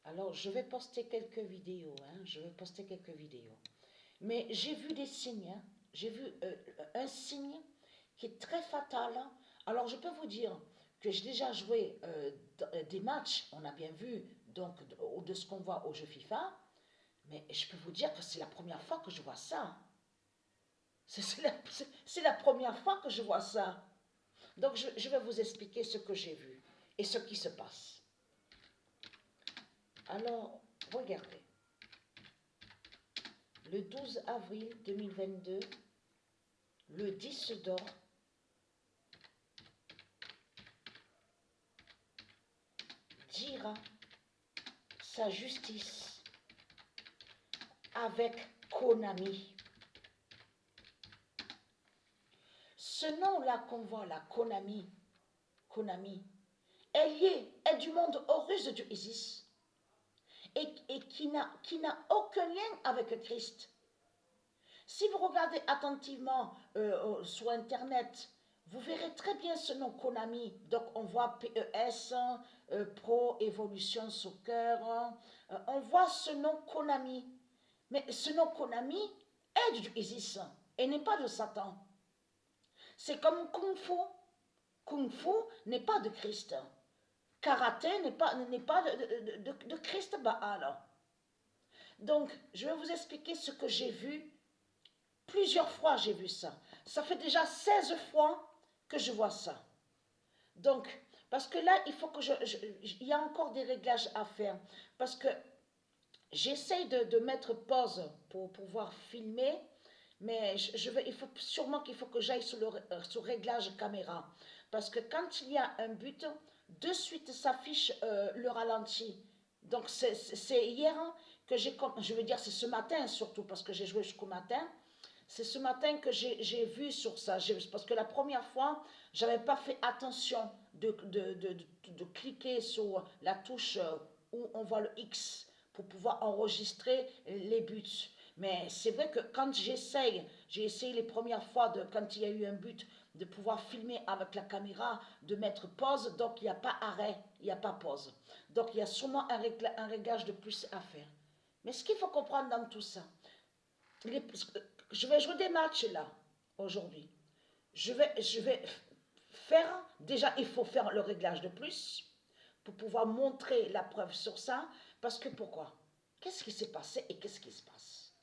Alors, je vais poster quelques vidéos, hein, je vais poster quelques vidéos. Mais j'ai vu des signes, hein, j'ai vu un signe qui est très fatal. Alors, je peux vous dire que j'ai déjà joué des matchs, on a bien vu, donc, de ce qu'on voit au jeu FIFA, mais je peux vous dire que c'est la première fois que je vois ça. C'est la première fois que je vois ça. Donc, je vais vous expliquer ce que j'ai vu et ce qui se passe. Alors, regardez. Le 12 avril 2022, le 10 d'or dira sa justice avec Konami. Ce nom-là qu'on voit là, Konami, est lié, est du monde horus de Dieu Isis et qui n'a aucun lien avec Christ. Si vous regardez attentivement sur Internet, vous verrez très bien ce nom Konami. Donc on voit PES, Pro Evolution Soccer, on voit ce nom Konami. Mais ce nom Konami est du Isis et n'est pas de Satan. C'est comme Kung Fu. Kung Fu n'est pas de Christ. Karaté n'est pas de Christ Baal. Donc, je vais vous expliquer ce que j'ai vu. Plusieurs fois, j'ai vu ça. Ça fait déjà 16 fois que je vois ça. Donc, parce que là, il faut que il y a encore des réglages à faire. Parce que j'essaye de mettre pause pour pouvoir filmer. Mais il faut sûrement qu'il faut que j'aille sur réglage caméra. Parce que quand il y a un but, de suite s'affiche le ralenti. Donc c'est hier que je veux dire c'est ce matin surtout parce que j'ai joué jusqu'au matin. C'est ce matin que j'ai vu sur ça. Parce que la première fois, je n'avais pas fait attention de cliquer sur la touche où on voit le X pour pouvoir enregistrer les buts. Mais c'est vrai que quand j'ai essayé les premières fois, quand il y a eu un but, de pouvoir filmer avec la caméra, de mettre pause, donc il n'y a pas arrêt, il n'y a pas pause. Donc il y a sûrement un réglage de plus à faire. Mais ce qu'il faut comprendre dans tout ça, je vais jouer des matchs là, aujourd'hui. Je vais faire, déjà il faut faire le réglage de plus, pour pouvoir montrer la preuve sur ça, parce que pourquoi? Qu'est-ce qui s'est passé et qu'est-ce qui se passe?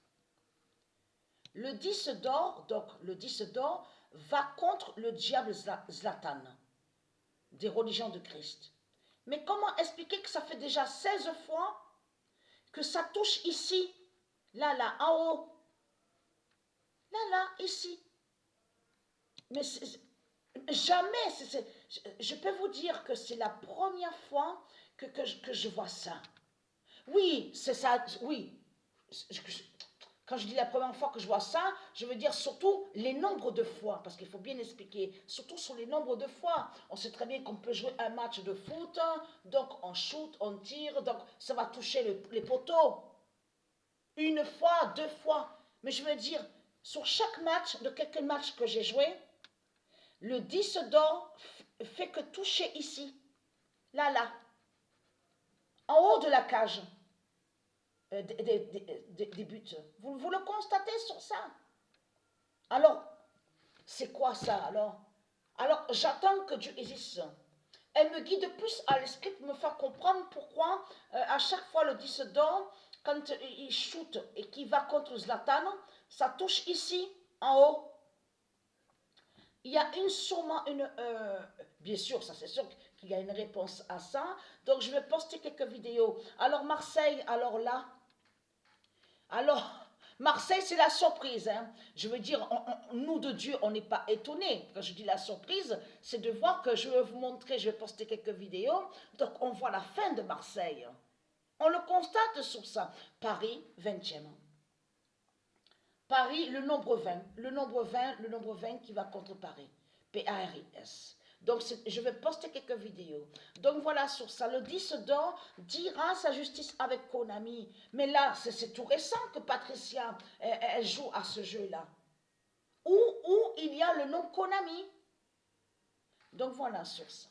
Le 10 d'or, donc le 10 d'or, va contre le diable Zlatan, des religions de Christ. Mais comment expliquer que ça fait déjà 16 fois que ça touche ici, là, en haut, là, ici. Mais jamais, je peux vous dire que c'est la première fois que je vois ça. Oui, c'est ça, oui. Quand je dis la première fois que je vois ça, je veux dire surtout les nombres de fois, parce qu'il faut bien expliquer, surtout sur les nombres de fois. On sait très bien qu'on peut jouer un match de foot, donc on shoot, on tire, donc ça va toucher les poteaux. Une fois, deux fois. Mais je veux dire, sur chaque match, de quelques matchs que j'ai joué, le 10 d'or fait que toucher ici, là, en haut de la cage. Des buts. Vous le constatez sur ça. Alors, c'est quoi ça alors? Alors, j'attends que Dieu existe. Elle me guide plus à l'esprit pour me faire comprendre pourquoi à chaque fois le 10 d'or, quand il shoot et qu'il va contre Zlatan, ça touche ici, en haut. Il y a sûrement bien sûr, ça c'est sûr qu'il y a une réponse à ça. Donc je vais poster quelques vidéos. Alors Marseille, alors là, alors, Marseille, c'est la surprise. Hein. Je veux dire, nous de Dieu, on n'est pas étonnés. Quand je dis la surprise, c'est de voir que je vais vous montrer, je vais poster quelques vidéos. Donc, on voit la fin de Marseille. On le constate sur ça. Paris, 20e. Paris, le nombre 20. Le nombre 20 qui va contre Paris. P-A-R-I-S. Donc, je vais poster quelques vidéos. Donc, voilà sur ça. Le 10 d'or dira sa justice avec Konami. Mais là, c'est tout récent que Patricia, elle joue à ce jeu-là. Où il y a le nom Konami. Donc, voilà sur ça.